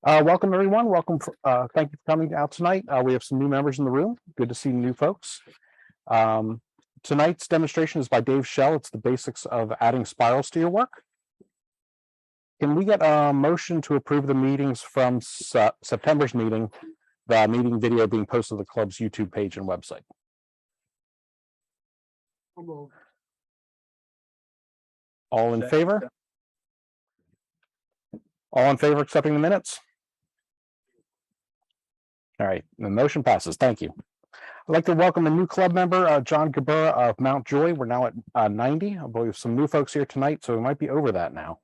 Welcome, everyone. Welcome. Thank you for coming out tonight. We have some new members in the room. Good to see new folks. Tonight's demonstration is by Dave Shell. It's the basics of adding spirals to your work. Can we get a motion to approve the meetings from September's meeting, the meeting video being posted to the club's YouTube page and website? All in favor? All in favor of accepting the minutes? All right, the motion passes. Thank you. I'd like to welcome a new club member, John Gabura of Mount Joy. We're now at 90. I believe some new folks here tonight, so we might be over that now.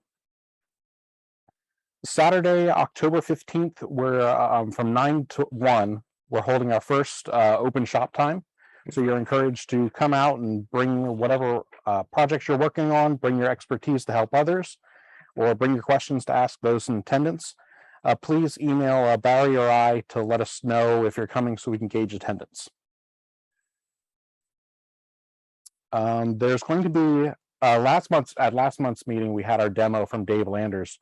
Saturday, October 15th, we're from 9 to 1. We're holding our first open shop time. So you're encouraged to come out and bring whatever projects you're working on, bring your expertise to help others, or bring your questions to ask those in attendance. Please email Barry or I to let us know if you're coming so we can gauge attendance. There's going to be last month's meeting, we had our demo from Dave Landers.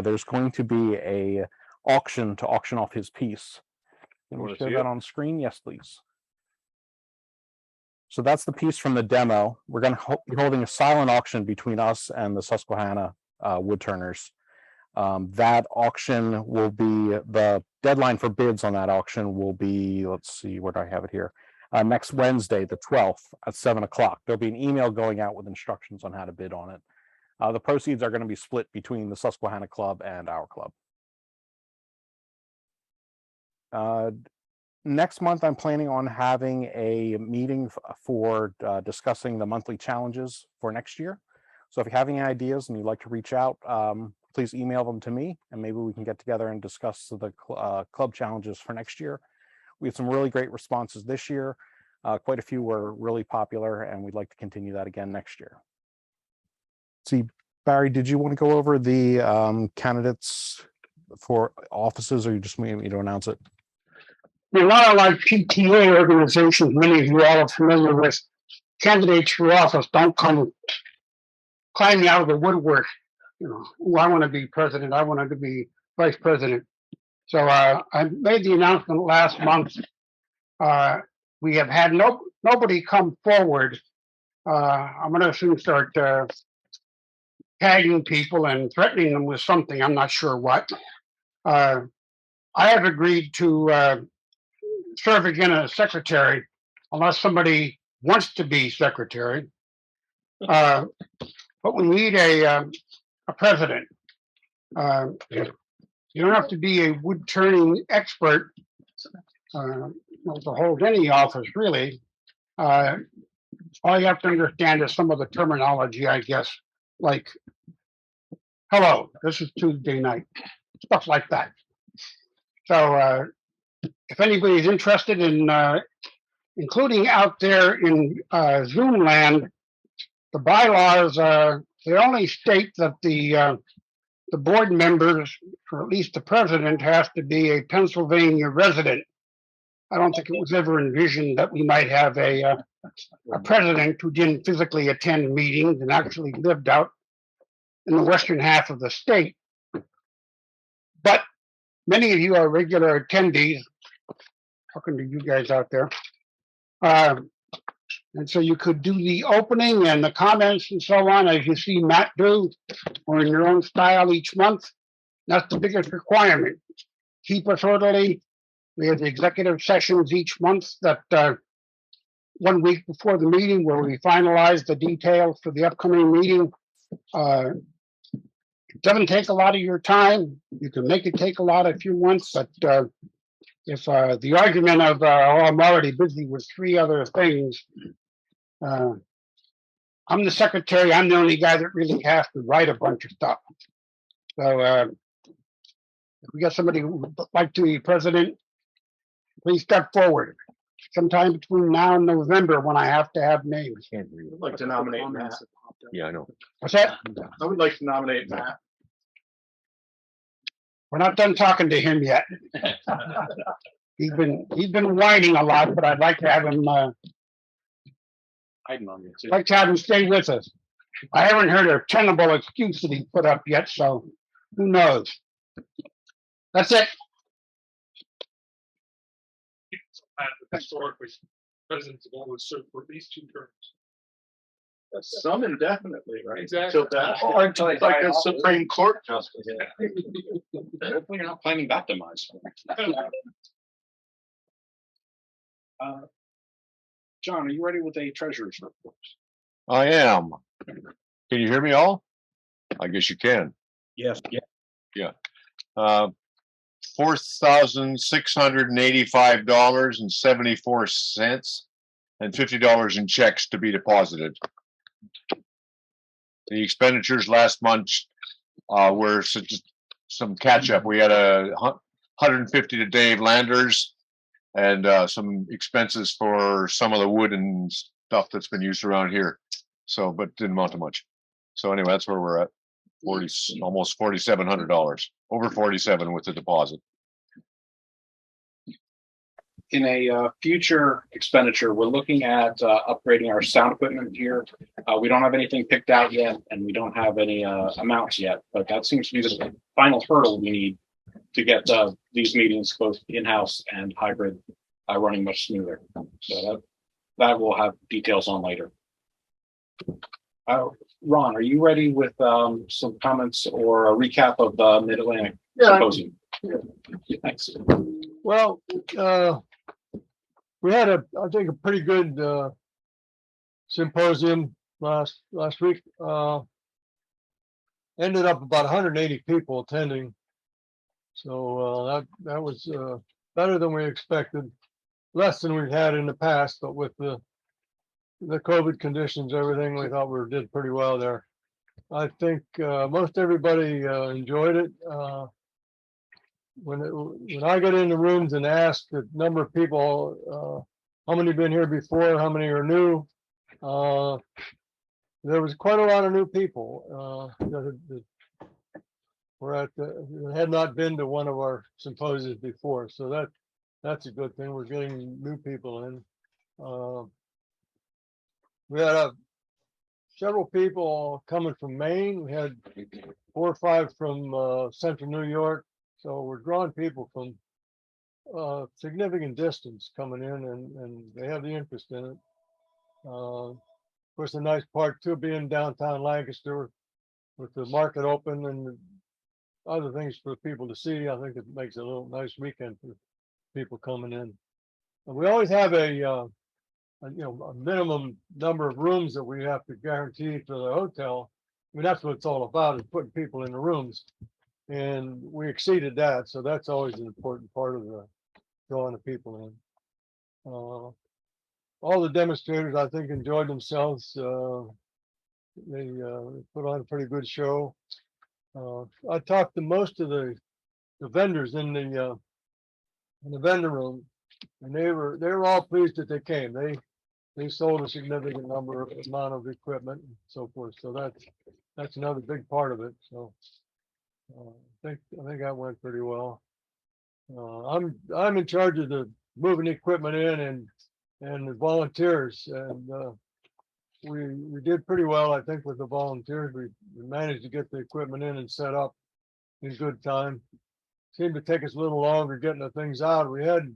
There's going to be a auction to auction off his piece. Can we show that on screen? Yes, please. So that's the piece from the demo. We're going to be holding a silent auction between us and the Susquehanna Woodturners. That auction will be, the deadline for bids on that auction will be, let's see, where do I have it here? Next Wednesday, the 12th at 7 o'clock. There'll be an email going out with instructions on how to bid on it. The proceeds are going to be split between the Susquehanna Club and our club. Next month, I'm planning on having a meeting for discussing the monthly challenges for next year. So if you have any ideas and you'd like to reach out, please email them to me, and maybe we can get together and discuss the club challenges for next year. We had some really great responses this year. Quite a few were really popular, and we'd like to continue that again next year. See, Barry, did you want to go over the candidates for offices, or you just want me to announce it? A lot of like PTA organizations, many of you all are familiar with, candidates for office don't come climbing out of the woodwork. You know, oh, I want to be president. I wanted to be vice president. So I made the announcement last month. We have had nobody come forward. I'm going to soon start tagging people and threatening them with something. I'm not sure what. I have agreed to serve again as secretary unless somebody wants to be secretary. But we need a president. You don't have to be a wood turning expert to hold any office, really. All you have to understand is some of the terminology, I guess, like, hello, this is Tuesday night, stuff like that. So if anybody's interested in including out there in Zoom land, the bylaws, they only state that the board members, or at least the president, has to be a Pennsylvania resident. I don't think it was ever envisioned that we might have a president who didn't physically attend meetings and actually lived out in the western half of the state. But many of you are regular attendees. Talking to you guys out there. And so you could do the opening and the comments and so on, as you see Matt do, or in your own style each month. That's the biggest requirement. Keep us orderly. We have the executive sessions each month that 1 week before the meeting where we finalize the details for the upcoming meeting. It doesn't take a lot of your time. You can make it take a lot if you want, but if the argument of, oh, I'm already busy with 3 other things, I'm the secretary. I'm the only guy that really has to write a bunch of stuff. So if we got somebody who would like to be president, please step forward. Sometime between now and November when I have to have names. I'd like to nominate Matt. Yeah, I know. What's that? I would like to nominate Matt. We're not done talking to him yet. He's been whining a lot, but I'd like to have him stay with us. I haven't heard a tenable excuse that he put up yet, so who knows? That's it. Historically, presidents have always served for at least 2 terms. Some indefinitely, right? Exactly. Till death. Or until they Like die a off. Supreme Court justice. Hopefully you're not planning that demise. John, are you ready with a treasurer's report? I am. Can you hear me all? I guess you can. Yes. Yeah. $4,685.74 and $50 in checks to be deposited. The expenditures last month were some catch up. We had 150 to Dave Landers and some expenses for some of the wood and stuff that's been used around here. So, but didn't amount to much. So anyway, that's where we're at. Almost $4,700, over 47 with the deposit. In a future expenditure, we're looking at upgrading our sound equipment here. We don't have anything picked out yet, and we don't have any amounts yet, but that seems to be the final hurdle we need to get these meetings both in-house and hybrid running much smoother. So that we'll have details on later. Ron, are you ready with some comments or a recap of the Mid-Atlantic Symposium? Yeah. Thanks. Well, we had I think a pretty good symposium last week. Ended up about 180 people attending, so that was better than we expected, less than we've had in the past, but with the COVID conditions, everything, we thought we did pretty well there. I think most everybody enjoyed it. When I get in the rooms and ask the number of people, how many been here before, how many are new, there was quite a lot of new people that had not been to one of our symposiums before. So that's a good thing. We're getting new people in. We had several people coming from Maine. We had 4 or 5 from central New York. So we're drawing people from significant distance coming in, and they have the interest in it. Of course, the nice part too, being downtown Lancaster with the market open and other things for people to see, I think it makes it a little nice weekend for people coming in. And we always have a minimum number of rooms that we have to guarantee for the hotel. I mean, that's what it's all about, is putting people in the rooms. And we exceeded that. So that's always an important part of the drawing the people in. All the demonstrators, I think, enjoyed themselves. They put on a pretty good show. I talked to most of the vendors in the vendor room, and they were all pleased that they came. They sold a significant amount of equipment and so forth. So that's another big part of it. So I think that went pretty well. I'm in charge of the moving equipment in and the volunteers, and we did pretty well, I think, with the volunteers. We managed to get the equipment in and set up in good time. Seemed to take us a little longer getting the things out. We had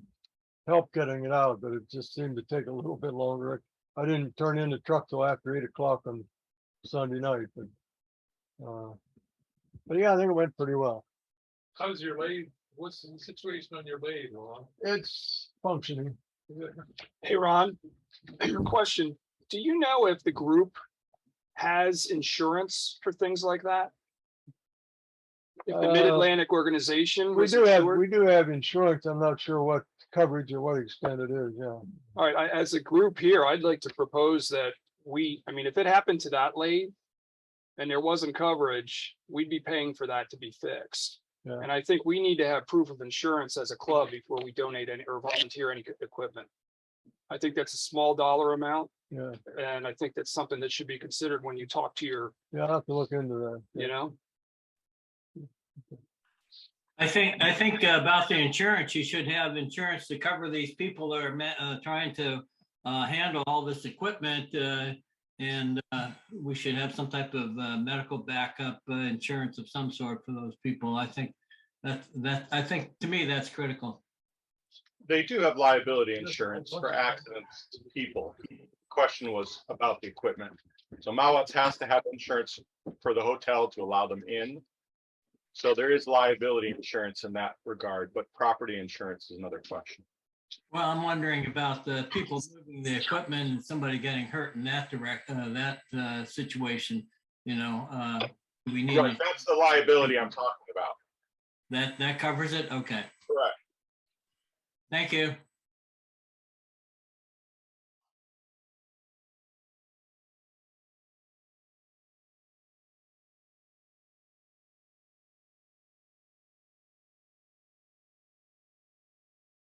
help getting it out, but it just seemed to take a little bit longer. I didn't turn in the truck till after 8 o'clock on Sunday night, but yeah, I think it went pretty well. How's your lathe? What's the situation on your lathe, Ron? It's functioning. Hey, Ron, question. Do you know if the group has insurance for things like that? If the Mid-Atlantic organization We was do insured? have insurance. I'm not sure what coverage or what extent it is. Yeah. All right, as a group here, I'd like to propose that if it happened to that lathe and there wasn't coverage, we'd be paying for that to be fixed. Yeah. And I think we need to have proof of insurance as a club before we donate any or volunteer any equipment. I think that's a small dollar amount. Yeah. And I think that's something that should be considered when you talk to your, Yeah, I'll have to look into that. you know. I think about the insurance, you should have insurance to cover these people that are trying to handle all this equipment, and we should have some type of medical backup insurance of some sort for those people. I think I think, to me, that's critical. They do have liability insurance for accidents to people. Question was about the equipment. So Mawatts has to have insurance for the hotel to allow them in. So there is liability insurance in that regard, but property insurance is another question. Well, I'm wondering about the people moving the equipment and somebody getting hurt in that situation, you know, we need, Right, that's the liability I'm talking about. that covers it? Okay, Correct. thank you.